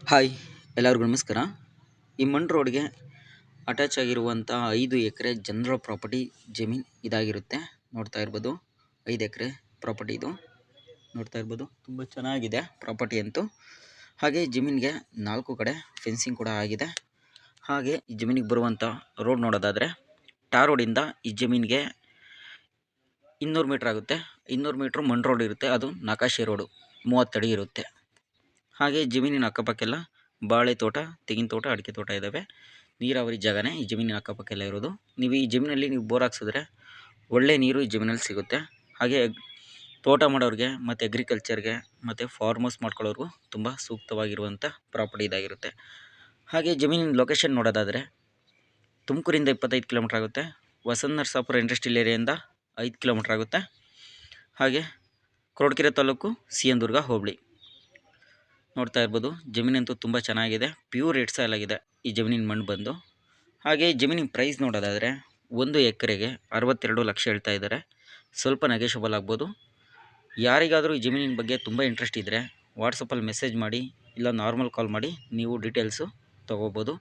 Hi, ಎಲ್ಲರಿಗೂ ನಮಸ್ಕಾರ. ಈ ಮಣ್ ರೋಡ್ಗೆ ಅಟ್ಯಾಚ್ ಆಗಿರುವಂಥ 5 ಎಕರೆ ಜನರಲ್ ಪ್ರಾಪರ್ಟಿ ಜಮೀನು ಇದಾಗಿರುತ್ತೆ. ನೋಡ್ತಾ ಇರ್ಬೋದು, 5 ಎಕರೆ ಪ್ರಾಪರ್ಟಿ ಇದು. ನೋಡ್ತಾ ಇರ್ಬೋದು, ತುಂಬ ಚೆನ್ನಾಗಿದೆ ಪ್ರಾಪರ್ಟಿ ಅಂತೂ. ಹಾಗೆ ಜಮೀನಿಗೆ 4 ಕಡೆ ಫೆನ್ಸಿಂಗ್ ಕೂಡ ಆಗಿದೆ. ಹಾಗೆ ಈ ಜಮೀನಿಗೆ ಬರುವಂಥ ರೋಡ್ ನೋಡೋದಾದರೆ, ಟಾರ್ ರೋಡಿಂದ ಈ ಜಮೀನಿಗೆ 200 ಮೀಟ್ರ್ ಆಗುತ್ತೆ. 200 ಮೀಟ್ರ್ ಮಣ್ ರೋಡ್ ಇರುತ್ತೆ, ಅದು ನಕಾಶೆ ರೋಡು 30 ಅಡಿ ಇರುತ್ತೆ. ಹಾಗೆ ಜಮೀನಿನ ಅಕ್ಕಪಕ್ಕೆಲ್ಲ ಬಾಳೆ ತೋಟ, ತೆಂಗಿನ ತೋಟ, ಅಡಿಕೆ ತೋಟ ಇದ್ದಾವೆ. ನೀರಾವರಿ ಜಾಗನೇ ಈ ಜಮೀನಿನ ಅಕ್ಕಪಕ್ಕ ಎಲ್ಲ ಇರೋದು. ನೀವು ಈ ಜಮೀನಲ್ಲಿ ನೀವು ಬೋರ್ ಹಾಕ್ಸಿದ್ರೆ ಒಳ್ಳೆ ನೀರು ಈ ಜಮೀನಲ್ಲಿ ಸಿಗುತ್ತೆ. ಹಾಗೆ ತೋಟ ಮಾಡೋರಿಗೆ ಮತ್ತು ಅಗ್ರಿಕಲ್ಚರ್ಗೆ ಮತ್ತು ಫಾರ್ಮರ್ಸ್ ಮಾಡ್ಕೊಳ್ಳೋರ್ಗೂ ತುಂಬ ಸೂಕ್ತವಾಗಿರುವಂಥ ಪ್ರಾಪರ್ಟಿ ಇದಾಗಿರುತ್ತೆ. ಹಾಗೆ ಜಮೀನಿನ ಲೊಕೇಶನ್ ನೋಡೋದಾದರೆ, ತುಮಕೂರಿಂದ 25 ಕಿಲೋಮೀಟ್ರ್ ಆಗುತ್ತೆ. ವಸಂತ ನರಸಾಪುರ ಇಂಡಸ್ಟ್ರಿಯಲ್ ಏರಿಯಿಂದ 5 ಕಿಲೋಮೀಟ್ರ್ ಆಗುತ್ತೆ. ಹಾಗೆ ಕೊರಟಗೆರೆ ತಾಲೂಕು, ಸಿಎನ್ ಹೋಬಳಿ. ನೋಡ್ತಾ ಇರ್ಬೋದು, ಜಮೀನಂತೂ ತುಂಬ ಚೆನ್ನಾಗಿದೆ. ಪ್ಯೂರ್ ರೆಡ್ ಸಾಯಿಲ್ ಆಗಿದೆ ಈ ಜಮೀನಿನ ಮಣ್ಣು ಬಂದು. ಹಾಗೆ ಜಮೀನಿನ ಪ್ರೈಸ್ ನೋಡೋದಾದರೆ, 1 ಎಕರೆಗೆ 62 ಲಕ್ಷ ಹೇಳ್ತಾ ಇದ್ದಾರೆ. ಸ್ವಲ್ಪ ನೆಗೆಷಬಲ್ ಆಗ್ಬೋದು. ಯಾರಿಗಾದರೂ ಈ ಜಮೀನಿನ ಬಗ್ಗೆ ತುಂಬ ಇಂಟ್ರೆಸ್ಟ್ ಇದ್ದರೆ ವಾಟ್ಸಪ್ಪಲ್ಲಿ ಮೆಸೇಜ್ ಮಾಡಿ, ಇಲ್ಲ ನಾರ್ಮಲ್ ಕಾಲ್ ಮಾಡಿ ನೀವು ಡೀಟೇಲ್ಸು ತೊಗೋಬೋದು.